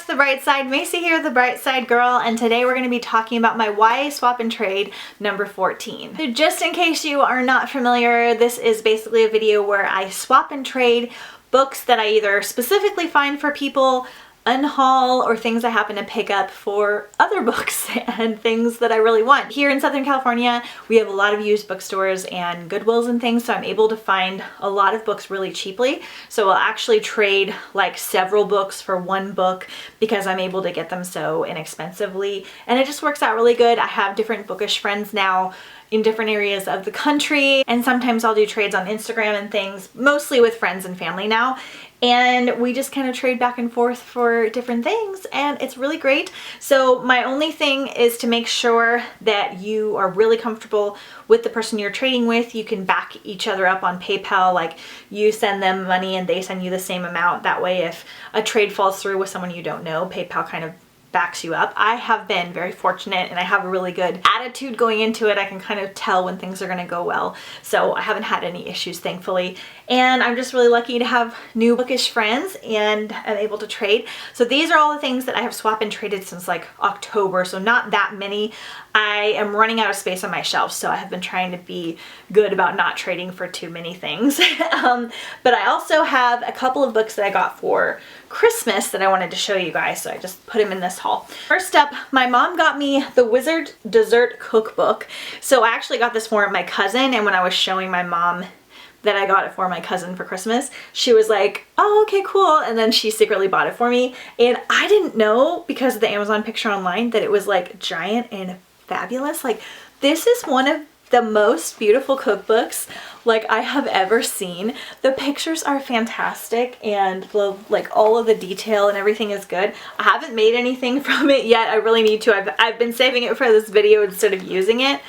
to The Bright Side. Macy here, the Bright Side girl, and today we're going to be talking about my YA Swap and Trade number 14. So just in case you are not familiar, this is basically a video where I swap and trade books that I either specifically find for people, unhaul, or things I happen to pick up for other books and things that I really want. Here in Southern California, we have a lot of used bookstores and Goodwills and things, so I'm able to find a lot of books really cheaply. So I'll actually trade like several books for one book because I'm able to get them so inexpensively, and it just works out really good. I have different bookish friends now in different areas of the country, and sometimes I'll do trades on Instagram and things, mostly with friends and family now, and we just kind of trade back and forth for different things, and it's really great. So my only thing is to make sure that you are really comfortable with the person you're trading with. You can back each other up on PayPal, like you send them money and they send you the same amount. That way if a trade falls through with someone you don't know, PayPal kind of backs you up. I have been very fortunate and I have a really good attitude going into it. I can kind of tell when things are going to go well. So I haven't had any issues, thankfully. And I'm just really lucky to have new bookish friends and I'm able to trade. So these are all the things that I have swapped and traded since like October. So not that many. I am running out of space on my shelf, so I have been trying to be good about not trading for too many things. But I also have a couple of books that I got for Christmas that I wanted to show you guys, so I just put them in this haul. First up, my mom got me the Wizard Dessert Cookbook. So I actually got this for my cousin, and when I was showing my mom that I got it for my cousin for Christmas, she was like, oh, okay, cool. And then she secretly bought it for me. And I didn't know, because of the Amazon picture online, that it was like giant and fabulous. Like, this is one of the most beautiful cookbooks like I have ever seen. The pictures are fantastic, and like all of the detail and everything is good. I haven't made anything from it yet. I really need to. I've been saving it for this video instead of using it.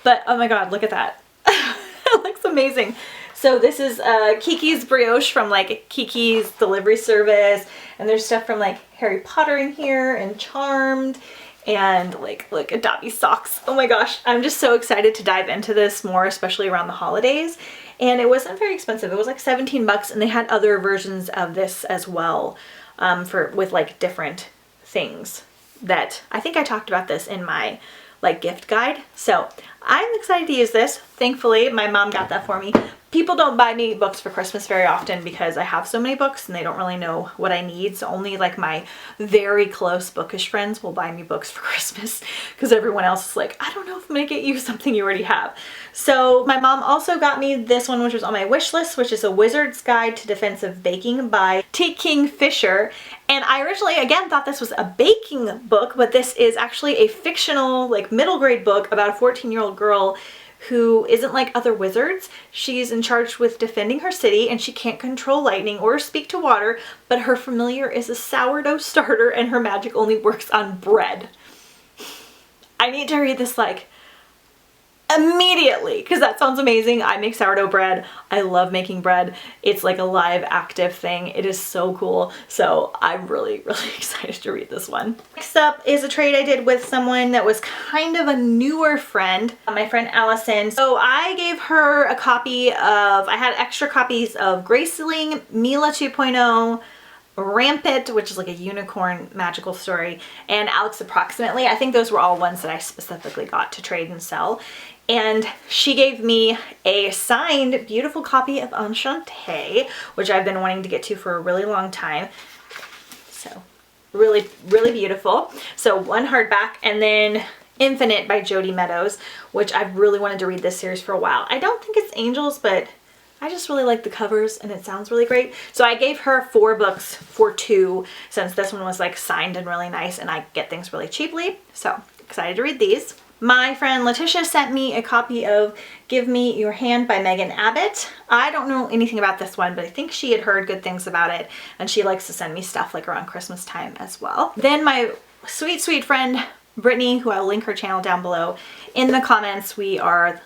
But oh my god, look at that. It looks amazing. So this is Kiki's Brioche from like Kiki's delivery service, and there's stuff from like Harry Potter in here and Charmed, and like look at Dobby's socks. Oh my gosh, I'm just so excited to dive into this more, especially around the holidays. And it wasn't very expensive. It was like 17 bucks, and they had other versions of this as well, with like different things that I think I talked about this in my like gift guide. So I'm excited to use this. Thankfully, my mom got that for me. People don't buy me books for Christmas very often because I have so many books and they don't really know what I need. So only like my very close bookish friends will buy me books for Christmas, because everyone else is like, I don't know if I'm gonna get you something you already have. So my mom also got me this one, which was on my wish list, which is A Wizard's Guide to Defensive Baking by T. King Fisher. And I originally, again, thought this was a baking book, but this is actually a fictional, like middle grade book about a 14-year-old girl who isn't like other wizards. She's in charge with defending her city, and she can't control lightning or speak to water, but her familiar is a sourdough starter and her magic only works on bread. I need to read this like immediately, because that sounds amazing. I make sourdough bread. I love making bread. It's like a live active thing. It is so cool. So I'm really, really excited to read this one. Next up is a trade I did with someone that was kind of a newer friend, my friend Allison. So I gave her a copy of, I had extra copies of Graceling, Mila 2.0, Rampant, which is like a unicorn magical story, and Alex Approximately. I think those were all ones that I specifically got to trade and sell. And she gave me a signed beautiful copy of Enchantée, which I've been wanting to get to for a really long time. So really, really beautiful. So one hardback, and then Infinite by Jody Meadows, which I've really wanted to read this series for a while. I don't think it's angels, but I just really like the covers and it sounds really great. So I gave her 4 books for 2, since this one was like signed and really nice and I get things really cheaply. So excited to read these. My friend Letitia sent me a copy of Give Me Your Hand by Megan Abbott. I don't know anything about this one, but I think she had heard good things about it, and she likes to send me stuff like around Christmas time as well. Then my sweet, sweet friend Brittany, who I'll link her channel down below in the comments. We are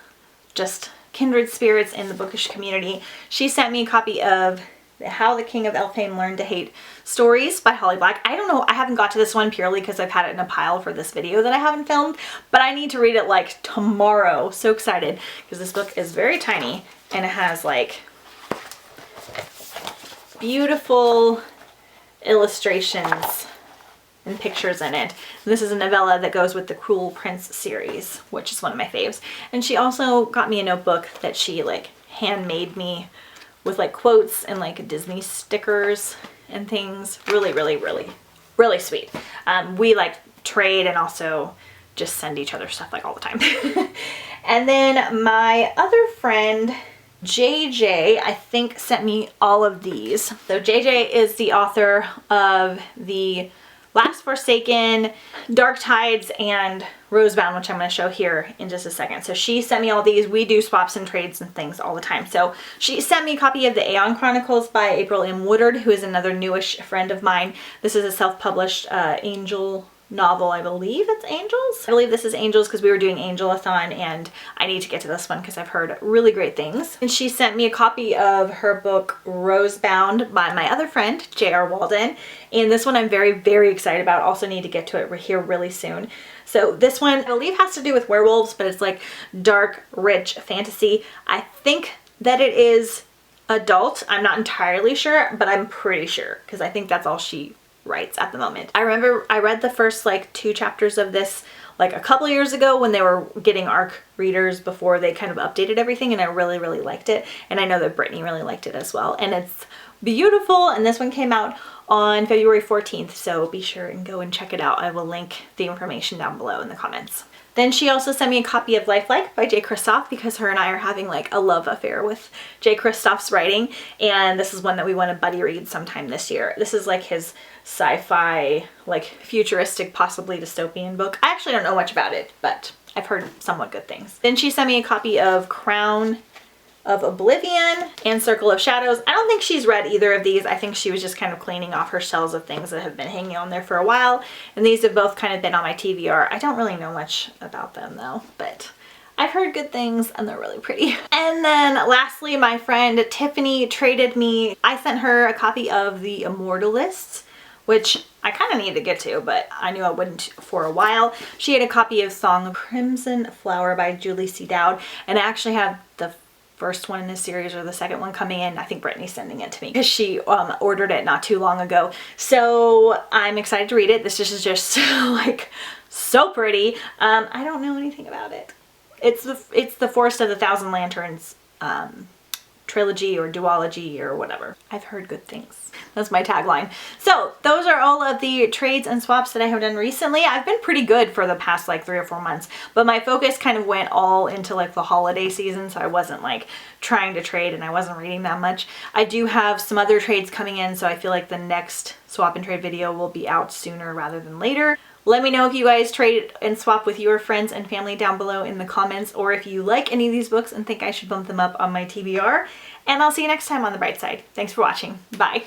just kindred spirits in the bookish community. She sent me a copy of How the King of Elfhame Learned to Hate Stories by Holly Black. I don't know, I haven't got to this one purely because I've had it in a pile for this video that I haven't filmed, but I need to read it like tomorrow. So excited, because this book is very tiny and it has like beautiful illustrations and pictures in it. This is a novella that goes with the Cruel Prince series, which is one of my faves. And she also got me a notebook that she like handmade me with like quotes and like Disney stickers and things. Really, really, really, really sweet. We like trade and also just send each other stuff like all the time. And then my other friend JJ, I think, sent me all of these. So JJ is the author of the Last Forsaken, Dark Tides, and Rosebound, which I'm going to show here in just a second. So she sent me all these. We do swaps and trades and things all the time. So she sent me a copy of the Aeon Chronicles by April M. Woodard, who is another newish friend of mine. This is a self-published angel novel. I believe it's Angels. I believe this is Angels because we were doing Angel-a-thon and I need to get to this one because I've heard really great things. And she sent me a copy of her book Rosebound by my other friend, J.R. Walden. And this one I'm very, very excited about. Also need to get to it here really soon. So this one I believe has to do with werewolves, but it's like dark, rich fantasy. I think that it is adult. I'm not entirely sure, but I'm pretty sure because I think that's all she writes at the moment. I remember I read the first like 2 chapters of this like a couple years ago when they were getting ARC readers before they kind of updated everything, and I really, really liked it. And I know that Brittany really liked it as well. And it's beautiful. And this one came out on February 14th. So be sure and go and check it out. I will link the information down below in the comments. Then she also sent me a copy of Lifelike by Jay Kristoff because her and I are having like a love affair with Jay Kristoff's writing. And this is one that we want to buddy read sometime this year. This is like his sci-fi, like futuristic, possibly dystopian book. I actually don't know much about it, but I've heard somewhat good things. Then she sent me a copy of Crown of Oblivion and Circle of Shadows. I don't think she's read either of these. I think she was just kind of cleaning off her shelves of things that have been hanging on there for a while. And these have both kind of been on my TBR. I don't really know much about them though, but I've heard good things and they're really pretty. And then lastly, my friend Tiffany traded me, I sent her a copy of The Immortalists, which I kind of need to get to, but I knew I wouldn't for a while. She had a copy of Song of Crimson Flower by Julie C. Dowd, and I actually have the first one in this series or the second one coming in. I think Brittany's sending it to me because she ordered it not too long ago. So I'm excited to read it. This is just like so pretty. I don't know anything about it. It's the Forest of the Thousand Lanterns trilogy or duology or whatever. I've heard good things. That's my tagline. So those are all of the trades and swaps that I have done recently. I've been pretty good for the past like 3 or 4 months, but my focus kind of went all into like the holiday season, so I wasn't like trying to trade and I wasn't reading that much. I do have some other trades coming in, so I feel like the next swap and trade video will be out sooner rather than later. Let me know if you guys trade and swap with your friends and family down below in the comments, or if you like any of these books and think I should bump them up on my TBR. And I'll see you next time on The Bright Side. Thanks for watching. Bye.